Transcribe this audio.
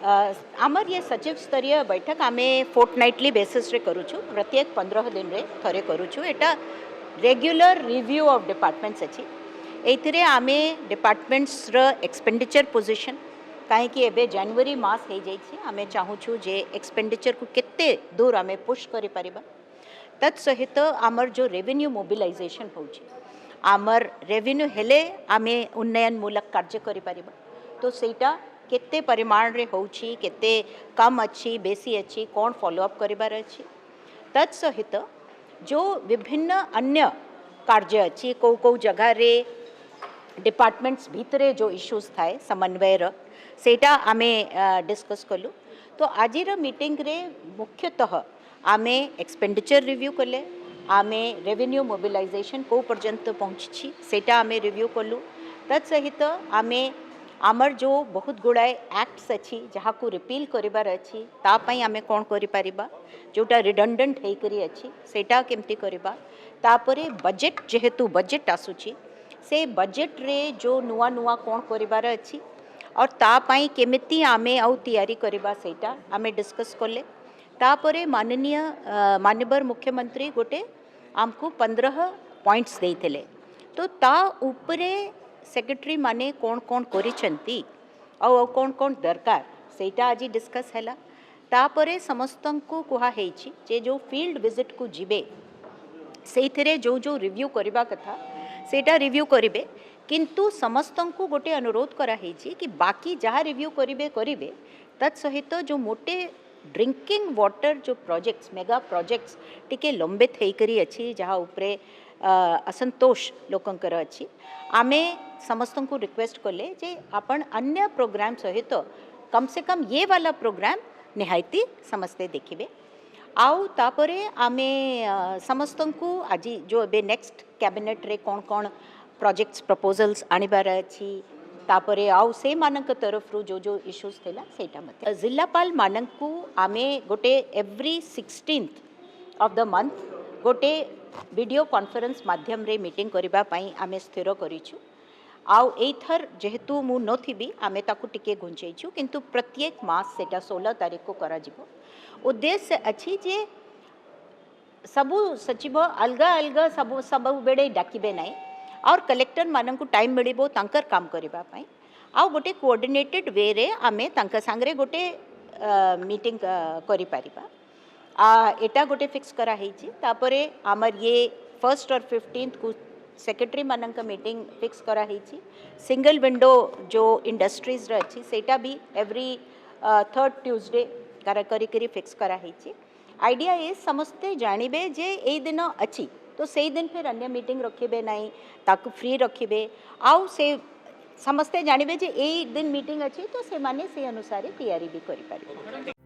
आमर ये सचिव स्तरीय बैठक आम फोर्टनाइटली बेसिस रे करूँ प्रत्येक 15 दिन रे थरे करूँ एटा रेग्युलर रिव्यू ऑफ डिपार्टमेंट्स अच्छी ये आम डिपार्टमेंट्स एक्सपेंडिचर पोजिशन कहीं एबे जनवरी मास हो जाइए आम चाहूँ जे एक्सपेंडिचर को केते दूर आम पुश करि परिबा तत्सहित आमर जो रेवेन्यू मोबिलाइजेशन होची आमर रेवेन्यू हेले आमे उन्नयन मूलक कार्य करि परिबा तो सेटा केते परिमाण रे होची केते कम अच्छी बेसी अच्छी कौन फॉलोअप करिबार अच्छी तत्सहित जो विभिन्न अन्य कार्य अच्छी कौ कौ जगह रे डिपार्टमेंट्स भितरे जो इश्यूज थाए समन्वयर सेटा आमे डिस्कस कलु तो आजिर मीटिंग रे मुख्यतः आमे एक्सपेंडिचर रिव्यू कले आमे रेवेन्यू मोबिलाइजेशन को पर्यंत पहुँची सेटा आमे रिव्यू कलु तत्सहित आमे आमर जो बहुत गुड़ाए एक्ट्स अच्छी जहाँ को रिपील करिबार अच्छी तापाई आमे कौन करि परिबा जोटा रिडंडेंट हेकरी अच्छी सेटा केमती करिबा तापरे बजेट जेहेतु बजेट आसुची से बजेट रे जो नुआ नुआ कौन करिबार अच्छी और तापाई केमिति आमे आउ तैयारी करिबा सेटा आमे डिस्कस कले तापरे माननीय मुख्यमंत्री गोटे आमको 15 पॉइंट्स देइथिले तो ता उपरे सेक्रेटरी माने कौन कौन करिसेंती और कौन कौन दरकार सेटा आज डिस्कस हैला तापरे समस्तन को कुहा हेछि जे जो फील्ड विजिट को जिबे सेइथिरे जो जो रिव्यू करिबा कथा सेटा रिव्यू करिबे किंतु समस्तन को गोटे अनुरोध करा हेछि कि बाकी जहाँ रिव्यू करिबे करिबे तत्सहित जो मोटे ड्रिंकिंग वाटर जो प्रोजेक्ट्स मेगा प्रोजेक्ट्स टिके लंबित हेकरी अच्छी जहाँ उपरे असंतोष लोकंकर अच्छी आमे समस्त को रिक्वेस्ट कले जे आपण अन्य प्रोग्राम सहित कम से कम ये वाला प्रोग्राम निहायती समस्ते देखिबे आउ तापरे आमे समस्त को आज जो एबे नेक्स्ट कैबिनेट रे कौन कौन प्रोजेक्ट्स प्रपोजल्स आनिबार अच्छी तापरे आउ से मानक तरफ रू जो जो इश्यूज थिला सेटा मते जिल्लापाल मानक को आमे गोटे every 16th of the month गोटे वीडियो कॉन्फ्रेंस माध्यम रे मीटिंग करिबा पई आमे स्थिर करिछु आउ एथर जेहेतु मु नथिबी आमे ताकु टिके घुंचैछु किंतु प्रत्येक मास सेटा 16 तारीख को करा जिवो उद्देश्य अच्छी जे सबु सचिव अलगा अलगा सबु बेड़े डाकिबे नाही और कलेक्टर मानक टाइम मिलिबो तांकर काम करिबा पई आउ गोटे कोऑर्डिनेटेड वे रे आमे तांका सांगरे गोटे मीटिंग करि परिबा एटा गोटे फिक्स करा हेछि तापरे आमर ये 1st और 15th को सेक्रेटरी मानक मीटिंग फिक्स करा हेछि सिंगल विंडो जो इंडस्ट्रीज रे अछि सेटा भी एवरी 3rd ट्यूसडे करी फिक्स करा हेछि आइडिया ये समस्ते जानिबे जे ए दिन अछि तो से दिन फिर अन्य मीटिंग रखिबे नहीं ताकू फ्री रखिबे आउ से समस्ते जानिबे जे ए दिन मीटिंग अछि तो से माने से अनुसार तैयारी भी करि पारिबे।